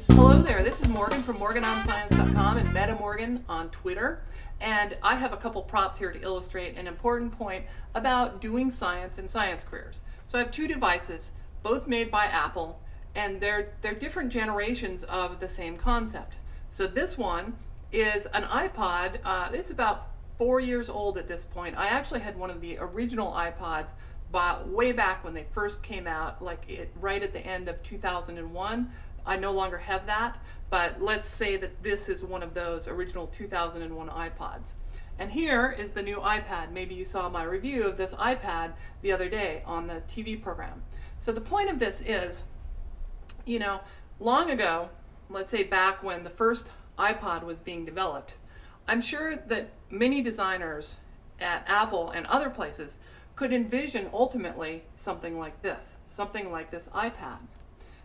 Hello there, this is Morgan from MorganOnScience.com and MetaMorgan on Twitter. And I have a couple props here to illustrate an important point about doing science and science careers. So I have two devices, both made by Apple, and they're different generations of the same concept. So this one is an iPod. It's about 4 years old at this point. I actually had one of the original iPods way back when they first came out, right at the end of 2001. I no longer have that, but let's say that this is one of those original 2001 iPods. And here is the new iPad. Maybe you saw my review of this iPad the other day on the TV program. So the point of this is, long ago, let's say back when the first iPod was being developed, I'm sure that many designers at Apple and other places could envision ultimately something like this iPad.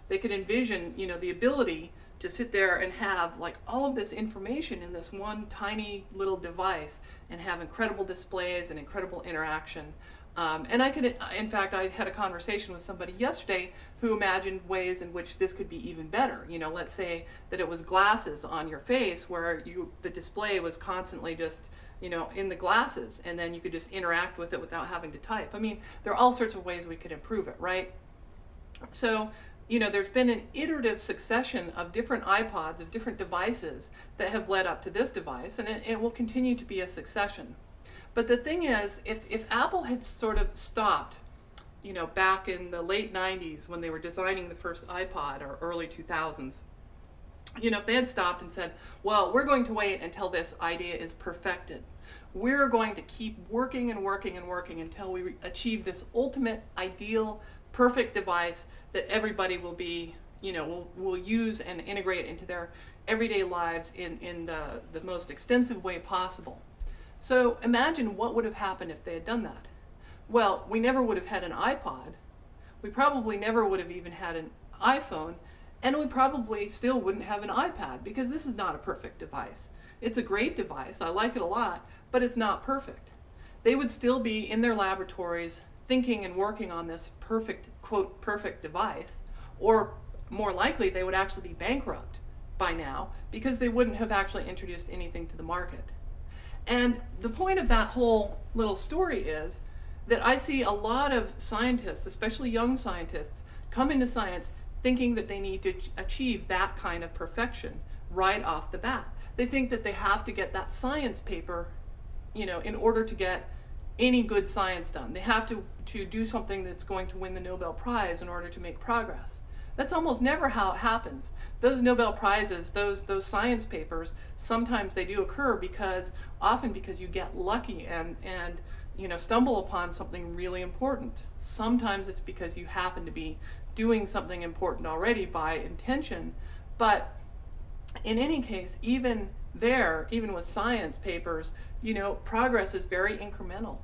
They could envision, the ability to sit there and have all of this information in this one tiny little device and have incredible displays and incredible interaction. And in fact, I had a conversation with somebody yesterday who imagined ways in which this could be even better. Let's say that it was glasses on your face where the display was constantly just, in the glasses, and then you could just interact with it without having to type. I mean, there are all sorts of ways we could improve it, right? So, there's been an iterative succession of different iPods, of different devices that have led up to this device, and it will continue to be a succession. But the thing is, if Apple had sort of stopped, back in the late 90s when they were designing the first iPod, or early 2000s, if they had stopped and said, well, we're going to wait until this idea is perfected. We're going to keep working and working and working until we achieve this ultimate, ideal, perfect device that everybody will be, will use and integrate into their everyday lives in the most extensive way possible. So imagine what would have happened if they had done that. Well, we never would have had an iPod. We probably never would have even had an iPhone, and we probably still wouldn't have an iPad, because this is not a perfect device. It's a great device, I like it a lot, but it's not perfect. They would still be in their laboratories thinking and working on this perfect, quote, perfect device, or more likely they would actually be bankrupt by now because they wouldn't have actually introduced anything to the market. And the point of that whole little story is that I see a lot of scientists, especially young scientists, come into science thinking that they need to achieve that kind of perfection right off the bat. They think that they have to get that science paper, in order to get any good science done. They have to do something that's going to win the Nobel Prize in order to make progress. That's almost never how it happens. Those Nobel Prizes, those science papers, sometimes they do occur often because you get lucky and stumble upon something really important. Sometimes it's because you happen to be doing something important already by intention. But in any case, even with science papers, progress is very incremental.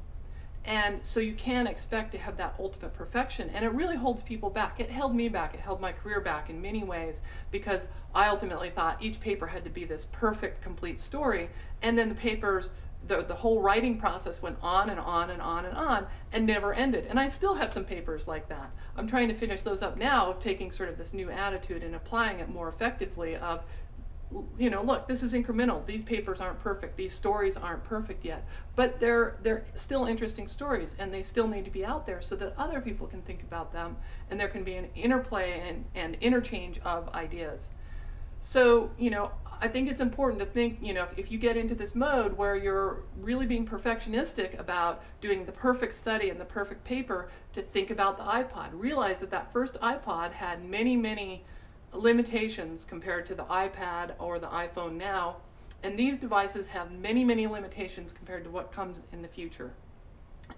And so you can't expect to have that ultimate perfection, and it really holds people back. It held me back, it held my career back in many ways, because I ultimately thought each paper had to be this perfect, complete story, and then the papers, the whole writing process went on and on and on and on and never ended. And I still have some papers like that. I'm trying to finish those up now, taking sort of this new attitude and applying it more effectively of, look, this is incremental. These papers aren't perfect. These stories aren't perfect yet. But they're still interesting stories, and they still need to be out there so that other people can think about them, and there can be an interplay and interchange of ideas. So, I think it's important to think, if you get into this mode where you're really being perfectionistic about doing the perfect study and the perfect paper, to think about the iPod. Realize that first iPod had many, many limitations compared to the iPad or the iPhone now, and these devices have many, many limitations compared to what comes in the future,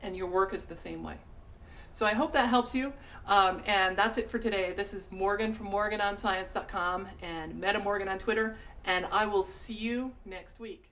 and your work is the same way. So I hope that helps you, and that's it for today. This is Morgan from MorganOnScience.com and MetaMorgan on Twitter, and I will see you next week.